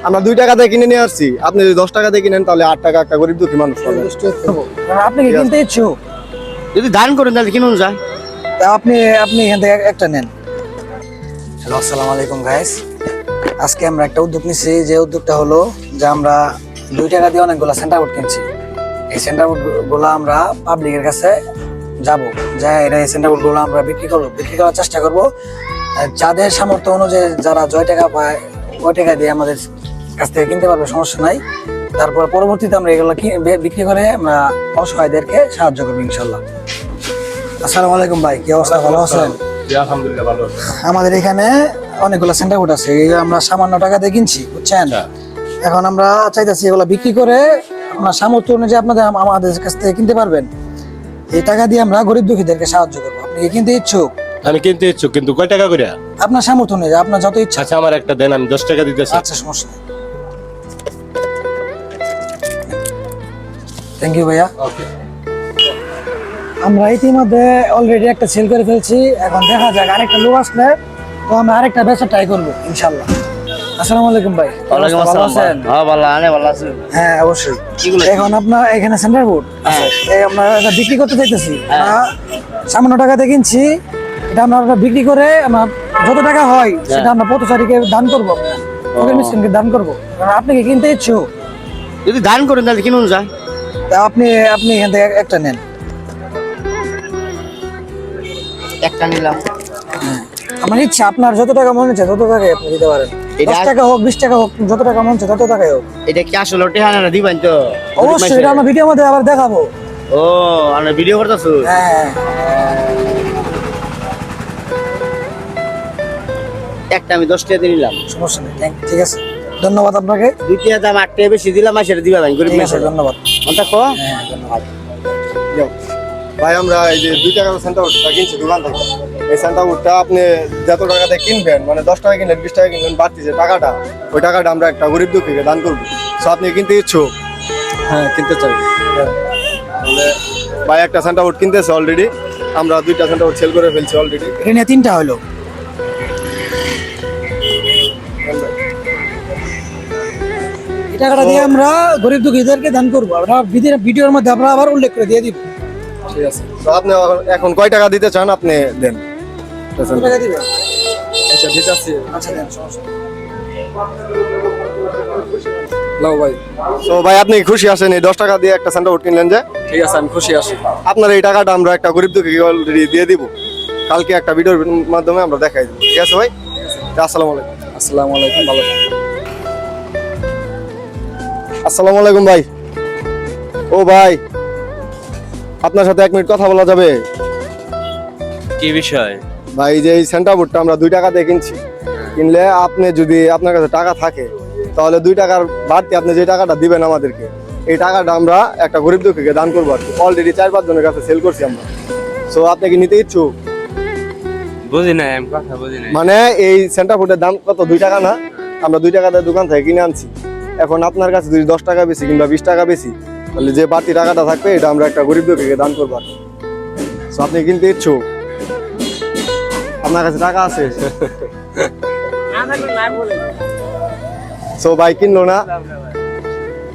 আমরা 2 টাকা দিয়ে কিনে নিয়ে আসছি, আপনি যদি 10 টাকা দিয়ে কিনেন তাহলে 8 টাকা একটা গরিব দুঃখী মানুষ পাবে। আপনি কি কিনতে ইচ্ছুক? যদি দান করেন তাহলে কিনুন যায়। তা আপনি এখান থেকে একটা নেন। হ্যালো, আসসালামু আলাইকুম গাইস। আজকে আমরা একটা উদ্যোগ নিচ্ছি, যে উদ্যোগটা হলো যে আমরা 2 টাকা দিয়ে অনেকগুলো সেন্টার বোর্ড কিনছি। এই সেন্টার বোর্ড গুলো আমরা পাবলিকের কাছে যাব, যাই এই সেন্টার বোর্ড গুলো আমরা বিক্রি করার চেষ্টা করব। যাদের সামর্থ্য অনুযায়ী যারা জয় টাকা পায় ওই টাকা দিয়ে আমাদের কাছ থেকে কিনতে পারবে, সমস্যা নাই। তারপর পরবর্তীতে আমরা এগুলো বিক্রি করে আমরা অসহায়দেরকে সাহায্য করবো ইনশাল্লাহ। আসসালামু আলাইকুম ভাই, কি অবস্থা? ভালো আছেন? আলহামদুলিল্লাহ ভালো। আমাদের এখানে অনেকগুলো সেন্টার বোর্ড আছে, এগুলো আমরা সামান্য টাকা দিয়ে কিনছি, বুঝছেন। এখন আমরা চাইতেছি এগুলো বিক্রি করে আপনার সামর্থ্য অনুযায়ী আমাদের কাছ থেকে কিনতে পারবেন। এই টাকা দিয়ে আমরা গরিব দুঃখীদেরকে সাহায্য করবো। আপনি কি কিনতে ইচ্ছুক? আমি কিনতে ইচ্ছুক, কিন্তু কয় টাকা করে? আপনার সামর্থ্য অনুযায়ী, আপনার যত ইচ্ছা। আচ্ছা আমার একটা দেন, আমি 10 টাকা দিতেছি। আচ্ছা, সমস্যা নেই। থ্যাংক ইউ ভাইয়া। আমরা ইতিমধ্যে অলরেডি একটা সেল করে ফেলছি, এখন দেখা যাক আরেকটা লোক আসলে তো আমরা আরেকটা বেচা ট্রাই করবো ইনশাল্লাহ। আসসালামু আলাইকুম ভাই। ওয়ালাইকুম ভালো আসসালাম। আছেন? হ্যাঁ ভালো, আনে ভালো আছেন? হ্যাঁ অবশ্যই। এখন আপনার এখানে সেন্টার বোর্ড আছে, আমরা এটা বিক্রি করতে চাইতেছি। আমরা সামান্য টাকাতে কিনছি, এটা আমরা বিক্রি করে আমরা যত টাকা হয় সেটা আমরা পথচারীকে দান করবো, আপনার মিসকিনকে দান করবো। আপনি কি কিনতে ইচ্ছুক? যদি দান করেন তাহলে কিনুন যায়। তা আপনি এখান থেকে একটা নেন। একটা নিলাম। আমার ইচ্ছা, আপনার যত টাকা মনে হচ্ছে তত টাকাই আপনি দিতে পারেন। 10 টাকা হোক, 20 টাকা হোক, যত টাকা মনে হচ্ছে তত টাকাই হোক। এটা কি আসলে টেহানা দিবেন তো? অবশ্যই, এটা আমরা ভিডিওর মধ্যে আবার দেখাবো। ও আমরা ভিডিও করতেছো? হ্যাঁ, একটা আমি 10 টাকা দিয়ে নিলাম। সমস্যা নেই, ঠিক আছে, ধন্যবাদ আপনাকে। 2 টাকা দাম 8 টাকা বেশি দিলাম, আর সেটা দিবা ভাই গরিব ঠিক আছে, মানুষের। ধন্যবাদ। কোনটা কো? হ্যাঁ, ধন্যবাদ। যাও। ভাই আমরা এই যে 2 টাকার সেন্টার বোর্ডটা কিনছি দোকান থেকে, এই সেন্টার বোর্ডটা আপনি যত টাকাতে কিনবেন, মানে 10 টাকা কিনলেন, 20 টাকা কিনলেন, বাড়তি যে টাকাটা ওই টাকাটা আমরা একটা গরিব দুঃখীকে দান করবো। সো আপনি কিনতে ইচ্ছুক? হ্যাঁ, কিনতে চাই। তাহলে ভাই একটা সেন্টার বোর্ড কিনতেছে অলরেডি, আমরা 2টা সেন্টার বোর্ড সেল করে ফেলছি অলরেডি। এখানে 3টা হলো। এই টাকাটা দিয়ে আমরা গরিব দুঃখীদেরকে দান করবো। আমরা ভিডিওর মধ্যে আমরা আবার উল্লেখ করে দিয়ে দিব। ঠিক আছে, তো আপনি এখন কয় টাকা দিতে চান আপনি দেন। কত টাকা দিবেন? আচ্ছা ঠিক আছে, আচ্ছা দেন, সমস্যা নেই। লাও ভাই। তো ভাই আপনি খুশি আছেন এই 10 টাকা দিয়ে একটা সেন্টার বোর্ড কিনলেন যে? ঠিক আছে, আমি খুশি আছি। আপনার এই টাকাটা আমরা একটা গরিব দুঃখীকে অলরেডি দিয়ে দিব, কালকে একটা ভিডিওর মাধ্যমে আমরা দেখাই দেবো। ঠিক আছে ভাই, আসসালামু আলাইকুম। আসসালামু আলাইকুম। ভালো। আসসালামু আলাইকুম ভাই। ও ভাই, আপনার সাথে 1 মিনিট কথা বলা যাবে? কি বিষয়? ভাই যে এই সেন্টার বোর্ডটা আমরা 2 টাকা দিয়ে কিনছি, কিনলে আপনি যদি আপনার কাছে টাকা থাকে তাহলে 2 টাকার বাড়তি আপনি যে টাকাটা দিবেন আমাদেরকে, এই টাকাটা আমরা একটা গরিব দুঃখীকে দান করবো আর কি। অলরেডি 4-5 জনের কাছে সেল করছি আমরা। সো আপনি কি নিতে ইচ্ছুক? বুঝি নাই, আমি কথা বুঝি নাই। মানে এই সেন্টার বোর্ডের দাম কত? 2 টাকা না? আমরা 2 টাকা দিয়ে দোকান থেকে কিনে আনছি। এখন আপনার কাছে যদি 10 টাকা বেশি কিংবা 20 টাকা বেশি, তাহলে যে বাড়তি টাকাটা থাকবে এটা আমরা একটা গরিব দুঃখীকে দান করবো আর কি। সো আপনি কিনতে ইচ্ছুক? আপনার কাছে টাকা আছে? সো ভাই কিনলো না,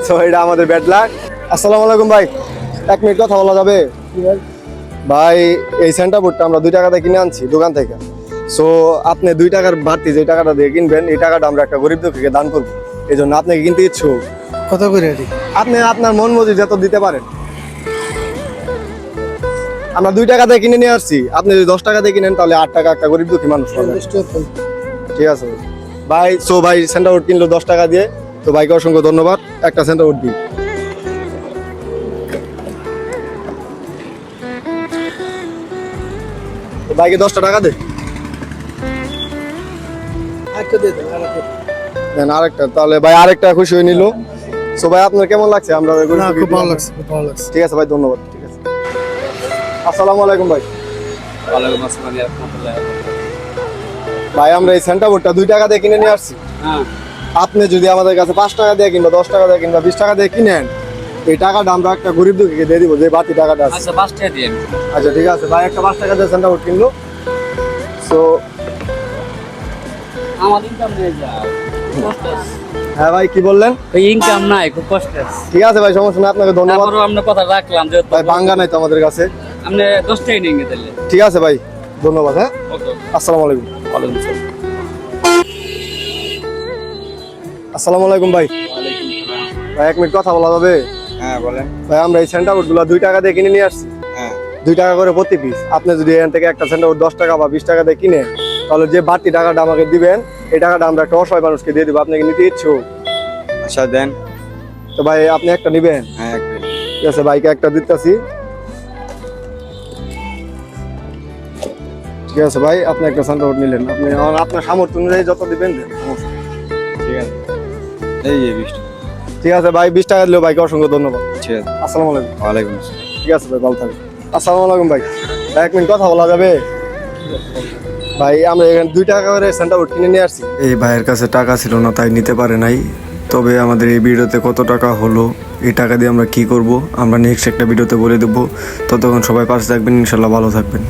সো এটা আমাদের ব্যাড লাক। আসসালামু আলাইকুম ভাই, 1 মিনিট কথা বলা যাবে? ভাই এই সেন্টার বোর্ডটা আমরা 2 টাকাতে কিনে আনছি দোকান থেকে। সো আপনি 2 টাকার বাড়তি যে টাকাটা দিয়ে কিনবেন, এই টাকাটা আমরা একটা গরিব দুঃখীকে দান করবো। এই জন্য আপনি কি কিনতে ইচ্ছুক? কত করে এটি? আপনি আপনার মন মর্জি যত দিতে পারেন। আমরা 2 টাকাতে কিনে নিয়ে আসছি, আপনি যদি 10 টাকা দিয়ে কিনেন তাহলে 8 টাকা একটা গরিব দুঃখী মানুষ পাবে। ঠিক আছে ভাই। সো ভাই সেন্টার বোর্ড কিনলো 10 টাকা দিয়ে, তো ভাইকে অসংখ্য ধন্যবাদ। একটা সেন্টার বোর্ড দিই। তো ভাইকে 10টা টাকা দে দেন আরেকটা, তাহলে ভাই আরেকটা খুশি হয়ে নিল। সো ভাই আপনার কেমন লাগছে? আমরা খুব ভালো লাগছে, খুব ভালো লাগছে। ঠিক আছে ভাই, ধন্যবাদ। ঠিক আছে, আসসালামু আলাইকুম ভাই। ওয়ালাইকুম আসসালাম ওয়া রাহমাতুল্লাহি ওয়া বারাকাতুহু। ভাই আমরা এই সেন্টার বোর্ডটা 2 টাকা দিয়ে কিনে নিয়ে আসছি। হ্যাঁ, আপনি যদি আমাদের কাছে 5 টাকা দিয়ে কিংবা 10 টাকা দিয়ে কিংবা 20 টাকা দিয়ে কিনেন, এই টাকাটা আমরা একটা গরিব দুঃখীকে দিয়ে দিব, যে বাড়তি টাকাটা আছে। আচ্ছা 5 টাকা দিন। আচ্ছা ঠিক আছে ভাই, একটা 5 টাকা দিয়ে সেন্টার বোর্ড কিনলো। সো আমার ইনকাম নিয়ে যাও। হ্যাঁ ভাই কি বললেন? ওই ইনকাম নাই, খুব কষ্ট আছে। ঠিক আছে ভাই, সমস্যা নেই, আপনাকে ধন্যবাদ। তারপরও আপনার কথা রাখলাম যে ভাই বাঙ্গা নাই তো আমাদের কাছে। আপনি 10 টাকা নিয়ে গেলেন। ঠিক আছে ভাই, ধন্যবাদ। হ্যাঁ, ওকে, আসসালামু আলাইকুম। ওয়ালাইকুম আসসালাম। আসসালামু আলাইকুম ভাই। ভাই 1 মিনিট কথা বলা যাবে? হ্যাঁ বলেন। ভাই আমরা এই সেন্টার বোর্ডগুলো 2 টাকা দিয়ে কিনে নিয়ে আসছি। হ্যাঁ 2 টাকা করে প্রতি পিস। আপনি যদি এখান থেকে একটা সেন্টার বোর্ড 10 টাকা বা 20 টাকা দিয়ে কিনে, তাহলে যে বাড়তি টাকাটা আমাকে দিবেন, এই টাকাটা আমরা একটা অসহায় মানুষকে দিয়ে দিব। আপনি কি নিতে ইচ্ছুক? আচ্ছা দেন। তো ভাই আপনি একটা নিবেন? হ্যাঁ ঠিক আছে, ভাইকে একটা দিতেছি। ঠিক আছে ভাই, আপনি একটা সেন্টার বোর্ড নিলেন। আপনি আপনার সামর্থ্য অনুযায়ী যত দিবেন দেন, সমস্যা নেই। ঠিক আছে, এই যে 20 টাকা। ঠিক আছে ভাই, 20 টাকা দিলেও ভাইকে অসংখ্য ধন্যবাদ। ঠিক আছে, আসসালামু আলাইকুম। ওয়ালাইকুম আসসালাম। ঠিক আছে ভাই, ভালো থাকবেন। আসসালামু আলাইকুম ভাই। ভাই 1 মিনিট কথা বলা যাবে? ভাই আমরা এখানে 2 টাকা করে সেন্টার বোর্ড কিনে নিয়ে আসছি। এই ভাইয়ের কাছে টাকা ছিল না, তাই নিতে পারে নাই। তবে আমাদের এই ভিডিওতে কত টাকা হলো, এই টাকা দিয়ে আমরা কি করব, আমরা নেক্সট একটা ভিডিওতে বলে দেবো। ততক্ষণ সবাই পাশে থাকবেন, ইনশাল্লাহ ভালো থাকবেন।